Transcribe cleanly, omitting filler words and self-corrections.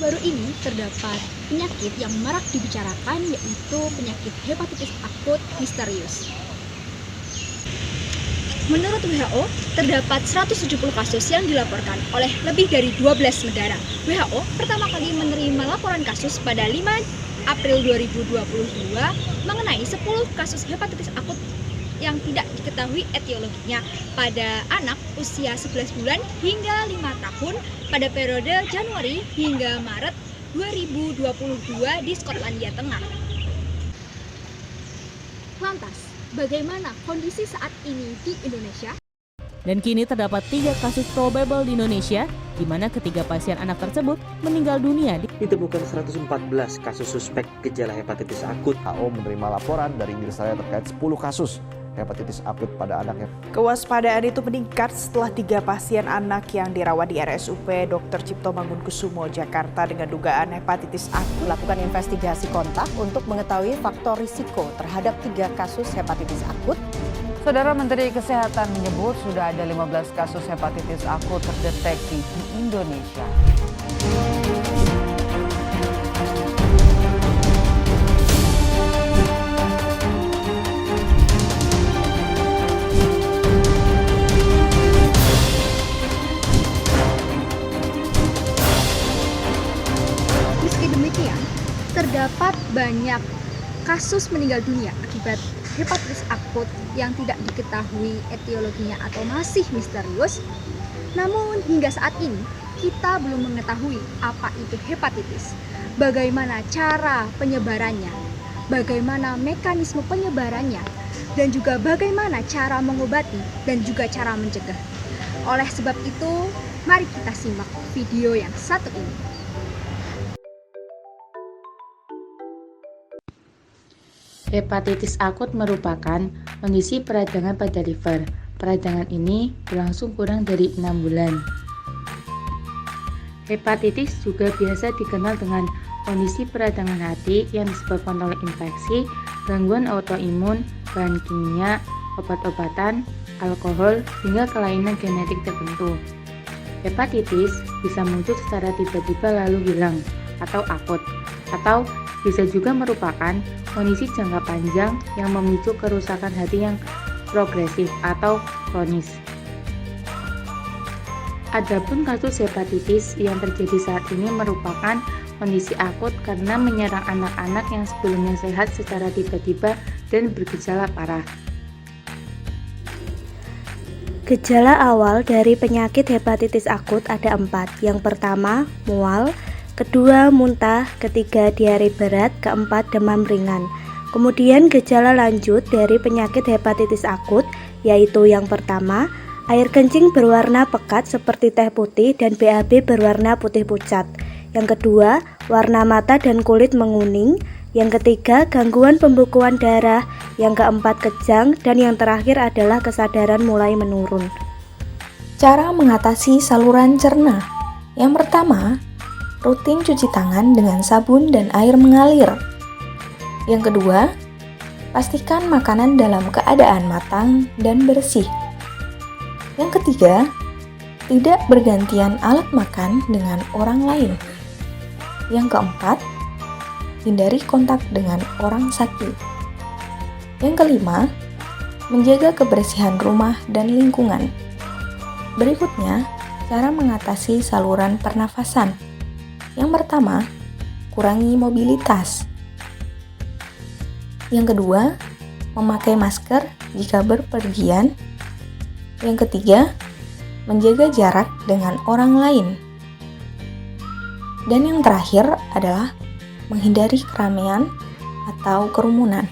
Baru ini terdapat penyakit yang marak dibicarakan, yaitu penyakit hepatitis akut misterius. Menurut WHO, terdapat 170 kasus yang dilaporkan oleh lebih dari 12 negara. WHO pertama kali menerima laporan kasus pada 5 April 2022 mengenai 10 kasus hepatitis akut yang tidak diketahui etiologinya pada anak usia 11 bulan hingga 5 tahun pada periode Januari hingga Maret 2022 di Skotlandia Tengah. Lantas, bagaimana kondisi saat ini di Indonesia? Dan kini terdapat 3 kasus probable di Indonesia, di mana ketiga pasien anak tersebut meninggal dunia. Ditemukan 114 kasus suspek gejala hepatitis akut. WHO menerima laporan dari Inggris Raya terkait 10 kasus hepatitis akut pada anaknya. Kewaspadaan itu meningkat setelah 3 pasien anak yang dirawat di RSUP Dr. Cipto Mangunkusumo, Jakarta dengan dugaan hepatitis akut. Melakukan investigasi kontak untuk mengetahui faktor risiko terhadap 3 kasus hepatitis akut. Saudara Menteri Kesehatan menyebut sudah ada 15 kasus hepatitis akut terdeteksi di Indonesia. Meski demikian, terdapat banyak kasus meninggal dunia akibat hepatitis akut yang tidak diketahui etiologinya atau masih misterius. Namun hingga saat ini kita belum mengetahui apa itu hepatitis, bagaimana cara penyebarannya, bagaimana mekanisme penyebarannya, dan juga bagaimana cara mengobati dan juga cara mencegah. Oleh sebab itu, mari kita simak video yang satu ini. Hepatitis akut merupakan kondisi peradangan pada liver. Peradangan ini berlangsung kurang dari 6 bulan. Hepatitis juga biasa dikenal dengan kondisi peradangan hati yang disebabkan oleh infeksi, gangguan autoimun, bahan kimia, obat-obatan, alkohol, hingga kelainan genetik tertentu. Hepatitis bisa muncul secara tiba-tiba lalu hilang atau akut, atau bisa juga merupakan kondisi jangka panjang yang memicu kerusakan hati yang progresif atau kronis. Adapun kasus hepatitis yang terjadi saat ini merupakan kondisi akut karena menyerang anak-anak yang sebelumnya sehat secara tiba-tiba dan bergejala parah. Gejala awal dari penyakit hepatitis akut ada 4. Yang pertama, mual. Kedua, muntah. Ketiga, diare berat. Keempat, demam ringan. Kemudian gejala lanjut dari penyakit hepatitis akut yaitu yang pertama, air kencing berwarna pekat seperti teh putih dan BAB berwarna putih pucat. Yang kedua, warna mata dan kulit menguning. Yang ketiga, gangguan pembukuan darah. Yang keempat, kejang. Dan yang terakhir adalah kesadaran mulai menurun. Cara mengatasi saluran cerna. Yang pertama, rutin cuci tangan dengan sabun dan air mengalir. Yang kedua, pastikan makanan dalam keadaan matang dan bersih. Yang ketiga, tidak bergantian alat makan dengan orang lain. Yang keempat, hindari kontak dengan orang sakit. Yang kelima, menjaga kebersihan rumah dan lingkungan. Berikutnya, cara mengatasi saluran pernafasan. Yang pertama, kurangi mobilitas. Yang kedua, memakai masker jika berpergian. Yang ketiga, menjaga jarak dengan orang lain. Dan yang terakhir adalah menghindari keramaian atau kerumunan.